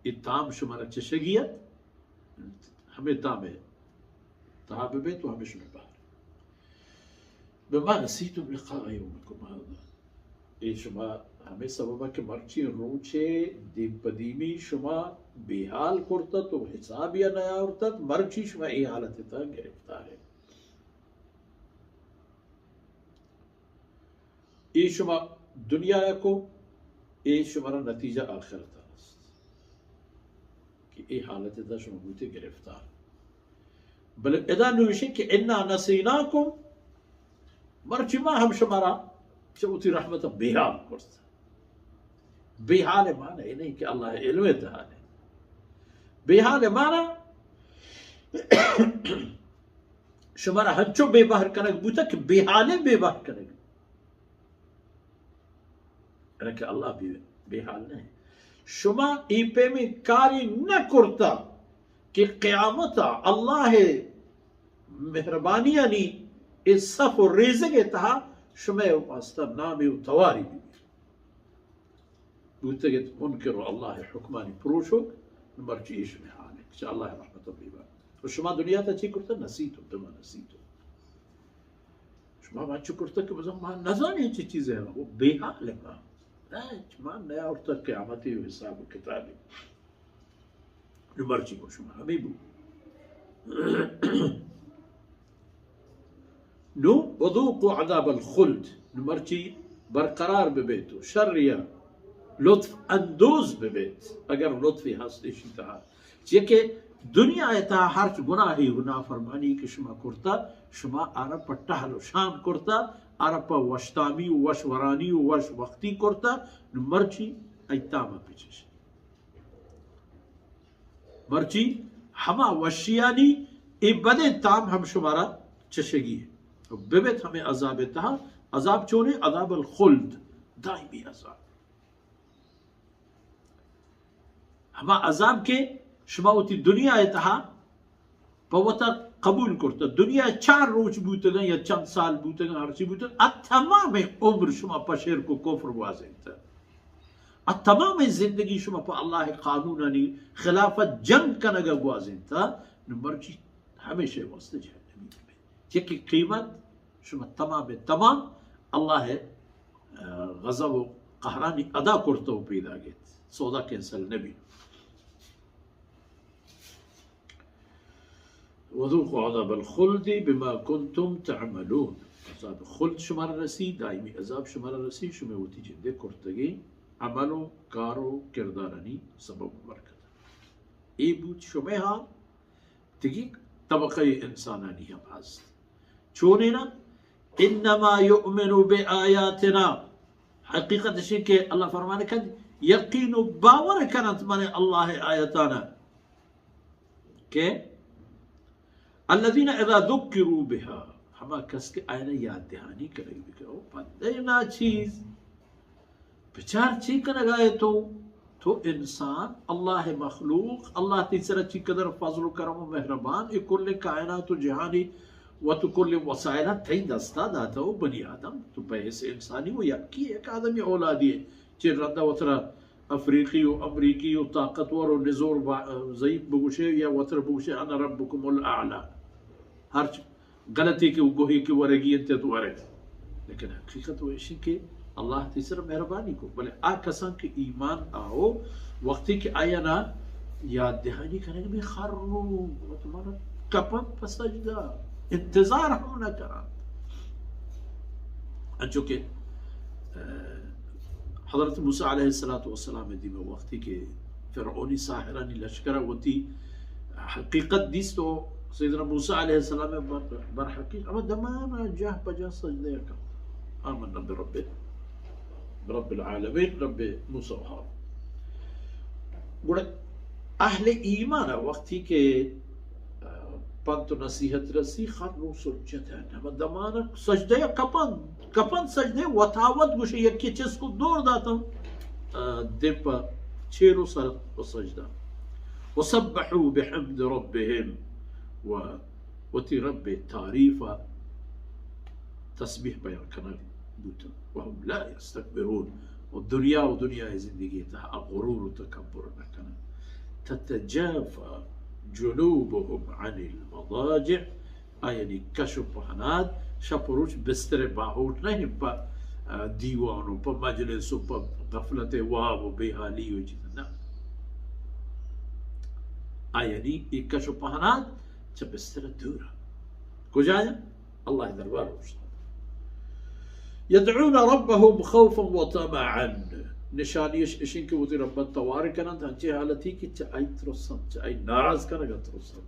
التام شمارة تشجية همي تامه تهاب بيت وهم شمع بحر بما نسيتم لقاء يومكم هذا إيه شما همي سببا که مرچی روچه دیم پدیمی شما بیحال کرتت و حسابیا نیا ارتت مرچی شما ای حالت تا گرفتار ہے ای شما دنیا کو ای شما را نتیجه آخرت است که ای حالت تا شما بوده گرفتار بل اذا نوشی که انا نسیناکم مرچی ما هم شما را شبوتي رحمة بحال کرد بحال معنی اینه که الله علم دهانه بحال معنی شما را هنچو بے بحر کنگ بوتا که بحاله بے بحر کنگ یعنی که الله بحال نہیں شما ای پہ میں کاری نہ کرتا کہ قیامتا اللہ مہربانیاں نی اس صف و ریزگ تہا شما واسطة نامي وتواري بوتجد منكر الله حكماني بروشوك نمرجي إيش محالك إن شاء الله رحمة الله وشما دنيا تجي كرتا نسيتم تما نسيتم شما ما شكرتك بزم ما نزاني هيك چیزیں ہیں وہ بے حال ہے ما نیا اور قیامتی حساب کتابی نمرجي کو شما حبيبو نو وذوقوا عذاب الخلد نمرچی برقرار ببیتو شریا لطف اندوز ببیت اگر لطفی هستش انتها چیه که دنیا ایتا هرچ گناهی و نافرمانی که شما کرتا شما عرب تحل و شام کرتا عرب وشتامی و وشورانی و وش وقتی کرتا نمرچی ایتاما پیچش مرچی ہما وشیانی ای بدے تام ہم شمارا چشگی ہے ببت ہمیں عذاب تہا عذاب چونے عذاب الخلد دائمی عذاب ہما عذاب کے شماوتی دنیا تہا پوتا قبول کرتا دنیا 4 روز بوتگا یا چند سال بوتگا ہرچی بوتگا تمام عمر شما پشیر کو کفر واضح تھا تمام زندگی شما پا اللہ قانونانی خلافت جنگ کنگا واضح تھا نمرچی ہمیشہ واسطہ جہنمی چکی قیمت شما تمام الله غضب و قهرانی ادا کرتا و پیدا گید سودا کنسل نبی وذوقوا عذاب الخلد بما كنتم تعملون عذاب خلد شما رسی دائمی عذاب شما رسی شما وتی جنده کرتگی عمل و کار و کردارانی سبب برکت ای بود شما ها تگی طبقه انسانانی هم هست چونینا انما يؤمن بآياتنا حقيقة الشيء كي الله فرمانه كان يقين باور كانت من الله آياتنا كي الذين إذا ذكروا بها ہما کس کے آئینہ یاد دہانی کرے گی کہ او پندے نا چیز بچار چی کنگائے تو انسان اللہ مخلوق اللہ تیسرا چی قدر فضل و کرم و مہربان اکل کائنات و جہانی و تو کل وسائلات تین دستا داتا ہو بنی آدم تو بحث انسانی وہ یکی ایک آدمی اولادی ہے چی ردہ وطرہ افریقی و امریکی و طاقتور و نزور ضعیف بگوشے یا وطر بگوشے انا ربکم الاعلا ہر غلطی کی گوہی کی ورگی انتے تو ورگ لیکن حقیقت وہ ایشی کہ اللہ تیسر مہربانی کو بلے آ کسان کے ایمان آؤ وقتی کہ آیا نا یاد دہانی کرنے میں خرو وہ تمہارا کپن پسجدہ انتظار ہم نہ کرا چونکہ حضرت موسیٰ علیہ السلام دی میں وقتی کہ فرعونی ساحرانی لشکرہ ہوتی حقیقت دیس تو سیدنا موسیٰ علیہ السلام برحقیق اما دمانا جاه بجا سجدہ کرتا آمنا برب العالمین رب موسیٰ و ہارون بڑا اہل ایمان وقتی کہ پانتو نصیحت رسی خرنو سجد ہے اما دمانا سجدہ کپن سجدہ وطاوت گوشے یکی چیز کو دور داتا دم پا چیرو سر سجدہ وسبحوا بحمد ربهم وتي ربي تعريفا تسبيح بيان كنا بوتا وهم لا يستكبرون والدنيا ودنيا زندگي تها غرور وتكبر كنا تتجافى جنوبهم عن المضاجع يعني کشو پهناد شپروش بستر باهوت نہیں پا دیوانو پا مجلسو پا غفلت واب و بیحالی و چیز نه یعنی یک کشو پهناد چه بستر دورا کجایا الله دربار وشتاد يدعون ربهم خوفا وطمعا نشانيش اشين كي وتي رب التواري كانت هنجي حالتي كي اي ترسن اي ناراض كان ترسن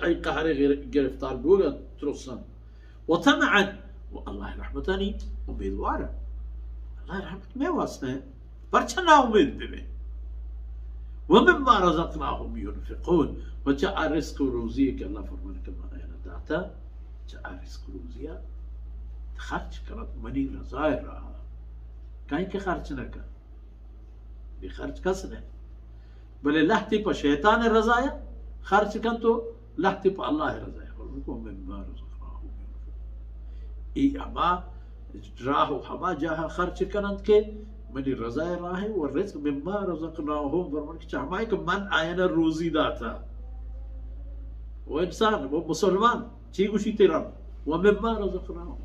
اي قهر گرفتار بوغا ترسن وطمعا والله رحمتاني اميدوار الله رحمت ما واسطه برچنا امید ببین ومما رزقناهم ينفقون وجاء رزق روزي كالله فرمان كما انا داتا جاء رزق روزي خرج كانت مني رضاي رها كاين كي خرج نكا دي خرج كسنه بل لحتي با شيطان رضايا خرج كنتو لحتي با الله رضايا ولكم مما رزقناهم اي اما راهو حما جاها خرج كانت كي مني رضاي راهي والرزق مما رزقناهم فرمان كي حمايك من آينا روزي داتا وإنسان ومسلمان چي وشي تيران ومما رزقناهم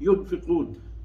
ينفقون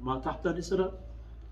ما تحت نسرة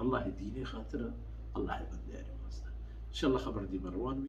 الله ديني خاطر الله بنداري ان شاء الله خبر دي مروان